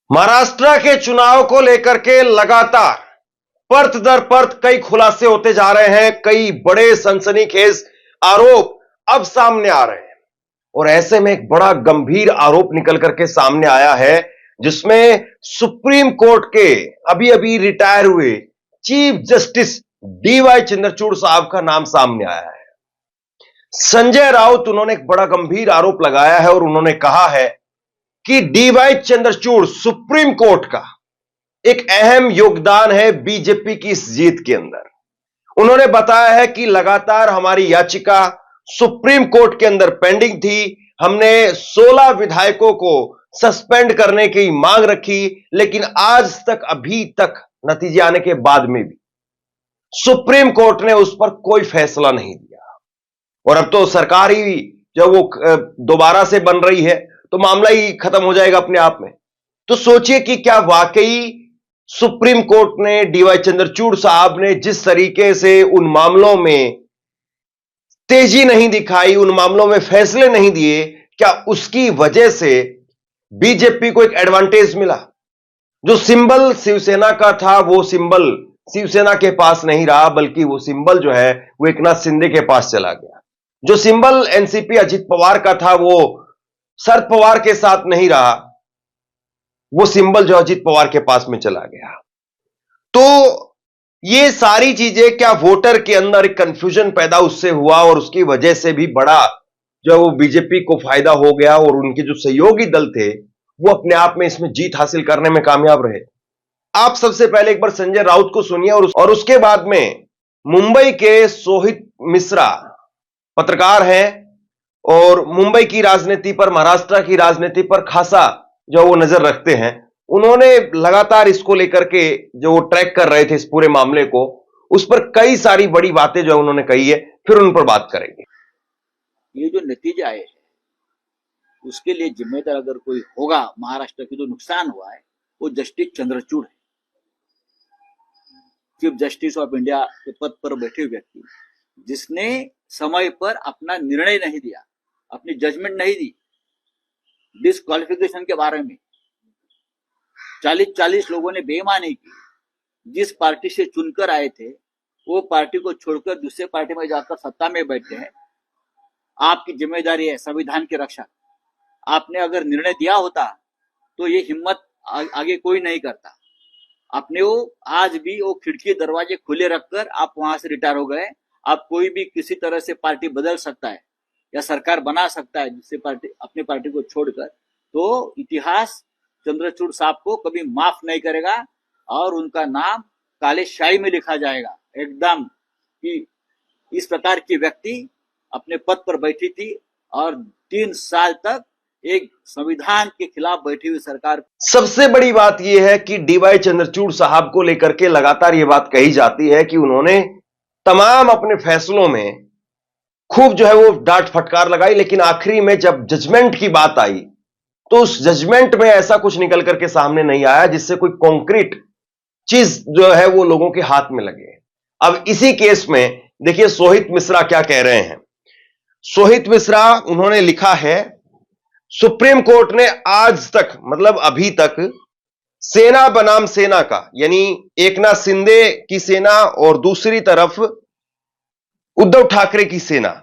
महाराष्ट्र के चुनाव को लेकर के लगातार परत दर परत कई खुलासे होते जा रहे हैं। कई बड़े सनसनीखेज आरोप अब सामने आ रहे हैं और ऐसे में एक बड़ा गंभीर आरोप निकल करके सामने आया है, जिसमें सुप्रीम कोर्ट के अभी अभी रिटायर हुए चीफ जस्टिस डीवाई चंद्रचूड़ साहब का नाम सामने आया है। संजय राउत उन्होंने एक बड़ा गंभीर आरोप लगाया है और उन्होंने कहा है कि डीवाई चंद्रचूड़ सुप्रीम कोर्ट का एक अहम योगदान है बीजेपी की इस जीत के अंदर। उन्होंने बताया है कि लगातार हमारी याचिका सुप्रीम कोर्ट के अंदर पेंडिंग थी। हमने 16 विधायकों को सस्पेंड करने की मांग रखी, लेकिन आज तक अभी तक नतीजे आने के बाद में भी सुप्रीम कोर्ट ने उस पर कोई फैसला नहीं दिया। और अब तो सरकार ही जब वो दोबारा से बन रही है तो मामला ही खत्म हो जाएगा अपने आप में। तो सोचिए कि क्या वाकई सुप्रीम कोर्ट ने डीवाई चंद्रचूड़ साहब ने जिस तरीके से उन मामलों में तेजी नहीं दिखाई, उन मामलों में फैसले नहीं दिए, क्या उसकी वजह से बीजेपी को एक एडवांटेज मिला? जो सिंबल शिवसेना का था वो सिंबल शिवसेना के पास नहीं रहा, बल्कि वो सिंबल जो है वो एकनाथ शिंदे के पास चला गया। जो सिंबल एनसीपी अजित पवार का था वो शरद पवार के साथ नहीं रहा, वो सिंबल जो अजित पवार के पास में चला गया। तो ये सारी चीजें क्या वोटर के अंदर एक कंफ्यूजन पैदा उससे हुआ और उसकी वजह से भी बड़ा जो वो बीजेपी को फायदा हो गया और उनके जो सहयोगी दल थे वो अपने आप में इसमें जीत हासिल करने में कामयाब रहे। आप सबसे पहले एक बार संजय राउत को सुनिए और उसके बाद में मुंबई के सोहित मिश्रा पत्रकार हैं और मुंबई की राजनीति पर, महाराष्ट्र की राजनीति पर खासा जो वो नजर रखते हैं। उन्होंने लगातार इसको लेकर के जो वो ट्रैक कर रहे थे इस पूरे मामले को, उस पर कई सारी बड़ी बातें जो उन्होंने कही है, फिर उन पर बात करेंगे। ये जो नतीजे आए हैं उसके लिए जिम्मेदार अगर कोई होगा, महाराष्ट्र की जो नुकसान हुआ है वो जस्टिस चंद्रचूड़ है। चीफ जस्टिस ऑफ इंडिया के पद पर बैठे व्यक्ति जिसने समय पर अपना निर्णय नहीं दिया, अपनी जजमेंट नहीं दी डिस्क्वालिफिकेशन के बारे में। 40 लोगों ने बेईमानी की। जिस पार्टी से चुनकर आए थे वो पार्टी को छोड़कर दूसरे पार्टी में जाकर सत्ता में बैठे हैं। आपकी जिम्मेदारी है संविधान की रक्षा। आपने अगर निर्णय दिया होता तो ये हिम्मत आगे कोई नहीं करता। आपने वो आज भी वो खिड़की दरवाजे खुले रखकर आप वहां से रिटायर हो गए। आप कोई भी किसी तरह से पार्टी बदल सकता है या सरकार बना सकता है जिससे पार्टी अपनी पार्टी को छोड़कर, तो इतिहास चंद्रचूड़ साहब को कभी माफ नहीं करेगा और उनका नाम काले शाही में लिखा जाएगा एकदम कि इस प्रकार की व्यक्ति अपने पद पर बैठी थी और 3 साल तक एक संविधान के खिलाफ बैठी हुई सरकार। सबसे बड़ी बात यह है कि डीवाई चंद्रचूड़ साहब को लेकर के लगातार यह बात कही जाती है कि उन्होंने तमाम अपने फैसलों में खूब जो है वो डांट फटकार लगाई, लेकिन आखिरी में जब जजमेंट की बात आई तो उस जजमेंट में ऐसा कुछ निकल करके सामने नहीं आया जिससे कोई कॉन्क्रीट चीज जो है वो लोगों के हाथ में लगे। अब इसी केस में देखिए सोहित मिश्रा क्या कह रहे हैं। सोहित मिश्रा उन्होंने लिखा है, सुप्रीम कोर्ट ने आज तक मतलब अभी तक सेना बनाम सेना का, यानी एकनाथ शिंदे की सेना और दूसरी तरफ उद्धव ठाकरे की सेना,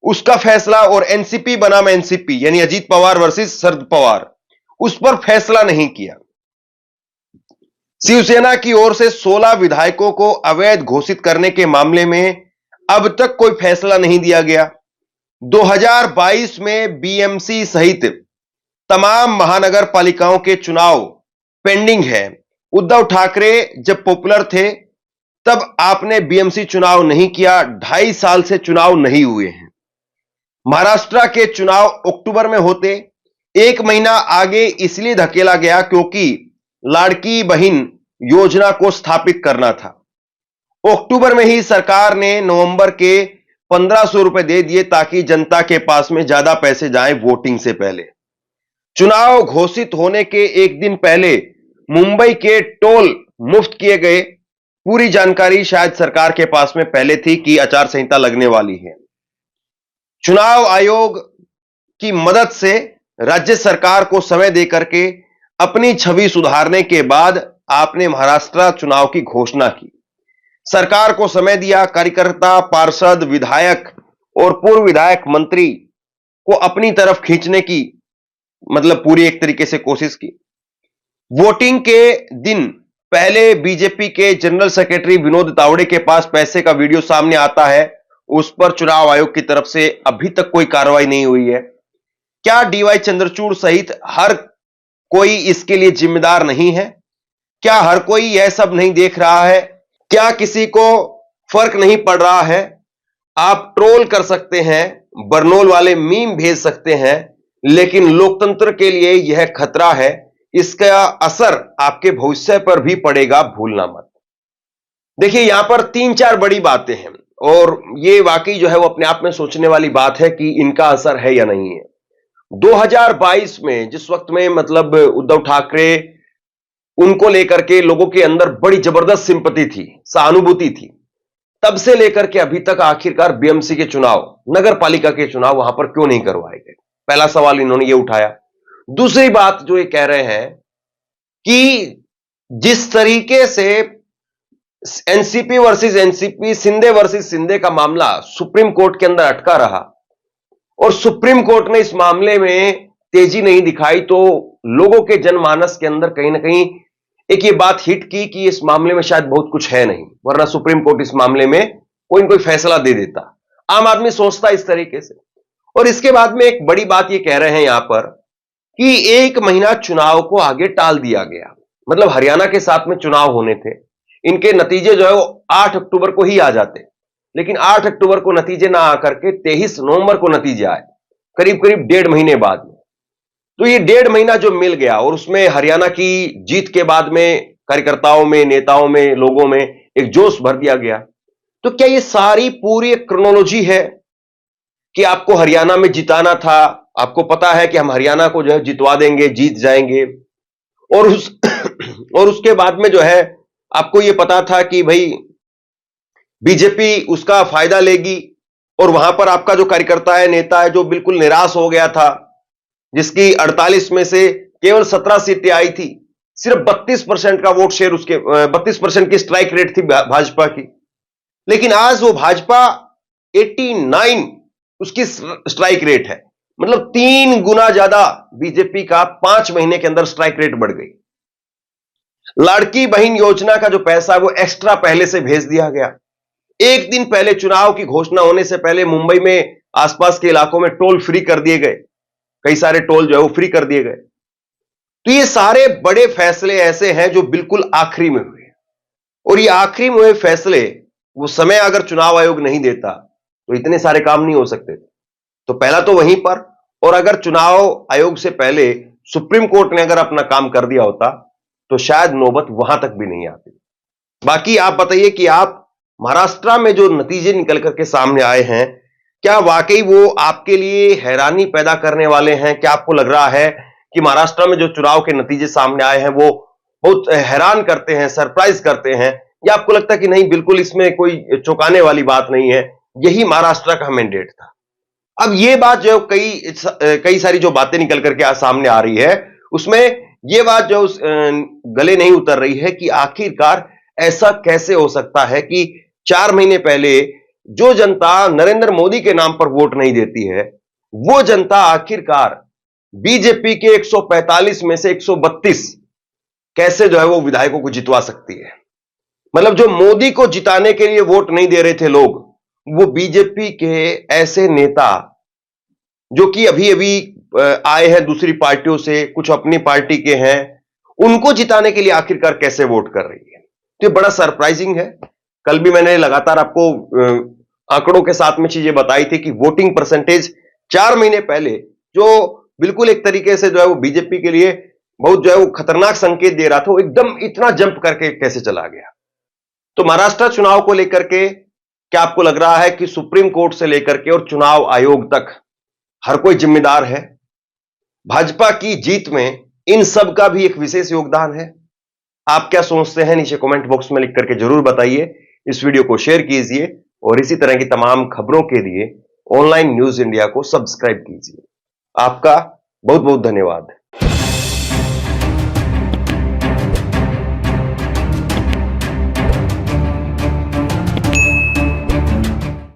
उसका फैसला और एनसीपी बनाम एनसीपी यानी अजीत पवार वर्सेस शरद पवार, उस पर फैसला नहीं किया। शिवसेना की ओर से 16 विधायकों को अवैध घोषित करने के मामले में अब तक कोई फैसला नहीं दिया गया। 2022 में बीएमसी सहित तमाम महानगर पालिकाओं के चुनाव पेंडिंग है। उद्धव ठाकरे जब पॉपुलर थे तब आपने बीएमसी चुनाव नहीं किया। 2.5 साल से चुनाव नहीं हुए हैं। महाराष्ट्र के चुनाव अक्टूबर में होते, 1 महीना आगे इसलिए धकेला गया क्योंकि लाड़की बहन योजना को स्थापित करना था। अक्टूबर में ही सरकार ने नवंबर के 1500 रुपए दे दिए ताकि जनता के पास में ज्यादा पैसे जाएं वोटिंग से पहले। चुनाव घोषित होने के एक दिन पहले मुंबई के टोल मुफ्त किए गए। पूरी जानकारी शायद सरकार के पास में पहले थी कि आचार संहिता लगने वाली है। चुनाव आयोग की मदद से राज्य सरकार को समय देकर के अपनी छवि सुधारने के बाद आपने महाराष्ट्र चुनाव की घोषणा की, सरकार को समय दिया, कार्यकर्ता, पार्षद, विधायक और पूर्व विधायक, मंत्री को अपनी तरफ खींचने की मतलब पूरी एक तरीके से कोशिश की। वोटिंग के दिन पहले बीजेपी के जनरल सेक्रेटरी विनोद तावड़े के पास पैसे का वीडियो सामने आता है, उस पर चुनाव आयोग की तरफ से अभी तक कोई कार्रवाई नहीं हुई है। क्या डीवाई चंद्रचूड़ सहित हर कोई इसके लिए जिम्मेदार नहीं है? क्या हर कोई यह सब नहीं देख रहा है? क्या किसी को फर्क नहीं पड़ रहा है? आप ट्रोल कर सकते हैं, बरनोल वाले मीम भेज सकते हैं, लेकिन लोकतंत्र के लिए यह खतरा है। इसका असर आपके भविष्य पर भी पड़ेगा, भूलना मत। देखिए, यहां पर 3-4 बड़ी बातें हैं और ये वाकई जो है वो अपने आप में सोचने वाली बात है कि इनका असर है या नहीं है। 2022 में जिस वक्त में मतलब उद्धव ठाकरे, उनको लेकर के लोगों के अंदर बड़ी जबरदस्त सिंपैथी थी, सहानुभूति थी, तब से लेकर के अभी तक आखिरकार बीएमसी के चुनाव, नगर पालिका के चुनाव वहां पर क्यों नहीं करवाए गए? पहला सवाल इन्होंने ये उठाया। दूसरी बात जो ये कह रहे हैं कि जिस तरीके से NCP versus NCP, Shinde versus Shinde का मामला सुप्रीम कोर्ट के अंदर अटका रहा और सुप्रीम कोर्ट ने इस मामले में तेजी नहीं दिखाई, तो लोगों के जनमानस के अंदर कहीं ना कहीं एक ये बात हिट की कि इस मामले में शायद बहुत कुछ है नहीं, वरना सुप्रीम कोर्ट इस मामले में कोई न कोई फैसला दे देता। आम आदमी सोचता इस तरीके से। और इसके बाद में एक बड़ी बात ये कह रहे हैं यहां पर कि 1 महीना चुनाव को आगे टाल दिया गया। मतलब हरियाणा के साथ में चुनाव होने थे, इनके नतीजे जो है वो 8 अक्टूबर को ही आ जाते, लेकिन 8 अक्टूबर को नतीजे ना आकर के 23 नवंबर को नतीजे आए, करीब करीब 1.5 महीने बाद में। तो ये 1.5 महीना जो मिल गया और उसमें हरियाणा की जीत के बाद में कार्यकर्ताओं में, नेताओं में, लोगों में एक जोश भर दिया गया। तो क्या ये सारी पूरी क्रोनोलॉजी है कि आपको हरियाणा में जिताना था, आपको पता है कि हम हरियाणा को जो है जितवा देंगे, जीत जाएंगे, और और उसके बाद में जो है आपको ये पता था कि भाई बीजेपी उसका फायदा लेगी, और वहां पर आपका जो कार्यकर्ता है, नेता है, जो बिल्कुल निराश हो गया था, जिसकी 48 में से केवल 17 सीटें आई थी, सिर्फ 32% का वोट शेयर, उसके 32% की स्ट्राइक रेट थी भाजपा की, लेकिन आज वो भाजपा 89 उसकी स्ट्राइक रेट है। मतलब 3 गुना ज्यादा बीजेपी का 5 महीने के अंदर स्ट्राइक रेट बढ़ गई। लाड़की बहन योजना का जो पैसा वो एक्स्ट्रा पहले से भेज दिया गया। एक दिन पहले चुनाव की घोषणा होने से पहले मुंबई में आसपास के इलाकों में टोल फ्री कर दिए गए, कई सारे टोल जो है वो फ्री कर दिए गए। तो ये सारे बड़े फैसले ऐसे हैं जो बिल्कुल आखिरी में हुए, और ये आखिरी में हुए फैसले, वो समय अगर चुनाव आयोग नहीं देता तो इतने सारे काम नहीं हो सकते थे। तो पहला तो वहीं पर, और अगर चुनाव आयोग से पहले सुप्रीम कोर्ट ने अगर अपना काम कर दिया होता तो शायद नौबत वहां तक भी नहीं आती। बाकी आप बताइए कि आप महाराष्ट्र में जो नतीजे निकल करके सामने आए हैं, क्या वाकई वो आपके लिए हैरानी पैदा करने वाले हैं? क्या आपको लग रहा है कि महाराष्ट्र में जो चुनाव के नतीजे सामने आए हैं वो बहुत हैरान करते हैं, सरप्राइज करते हैं, या आपको लगता है कि नहीं, बिल्कुल इसमें कोई चौंकाने वाली बात नहीं है, यही महाराष्ट्र का मैंडेट था? अब ये बात जो कई सारी जो बातें निकल करके सामने आ रही है, उसमें ये बात जो गले नहीं उतर रही है कि आखिरकार ऐसा कैसे हो सकता है कि 4 महीने पहले जो जनता नरेंद्र मोदी के नाम पर वोट नहीं देती है, वो जनता आखिरकार बीजेपी के 145 में से 132 कैसे जो है वो विधायकों को जितवा सकती है? मतलब जो मोदी को जिताने के लिए वोट नहीं दे रहे थे लोग, वो बीजेपी के ऐसे नेता जो कि अभी अभी आए हैं दूसरी पार्टियों से, कुछ अपनी पार्टी के हैं, उनको जिताने के लिए आखिरकार कैसे वोट कर रही है? तो ये बड़ा सरप्राइजिंग है। कल भी मैंने लगातार आपको आंकड़ों के साथ में चीजें बताई थी कि वोटिंग परसेंटेज 4 महीने पहले जो बिल्कुल एक तरीके से जो है वो बीजेपी के लिए बहुत जो है वो खतरनाक संकेत दे रहा था, वो एकदम इतना जंप करके कैसे चला गया? तो महाराष्ट्र चुनाव को लेकर के क्या आपको लग रहा है कि सुप्रीम कोर्ट से लेकर के और चुनाव आयोग तक हर कोई जिम्मेदार है? भाजपा की जीत में इन सब का भी एक विशेष योगदान है? आप क्या सोचते हैं? नीचे कमेंट बॉक्स में लिख करके जरूर बताइए। इस वीडियो को शेयर कीजिए और इसी तरह की तमाम खबरों के लिए ऑनलाइन न्यूज इंडिया को सब्सक्राइब कीजिए। आपका बहुत बहुत धन्यवाद।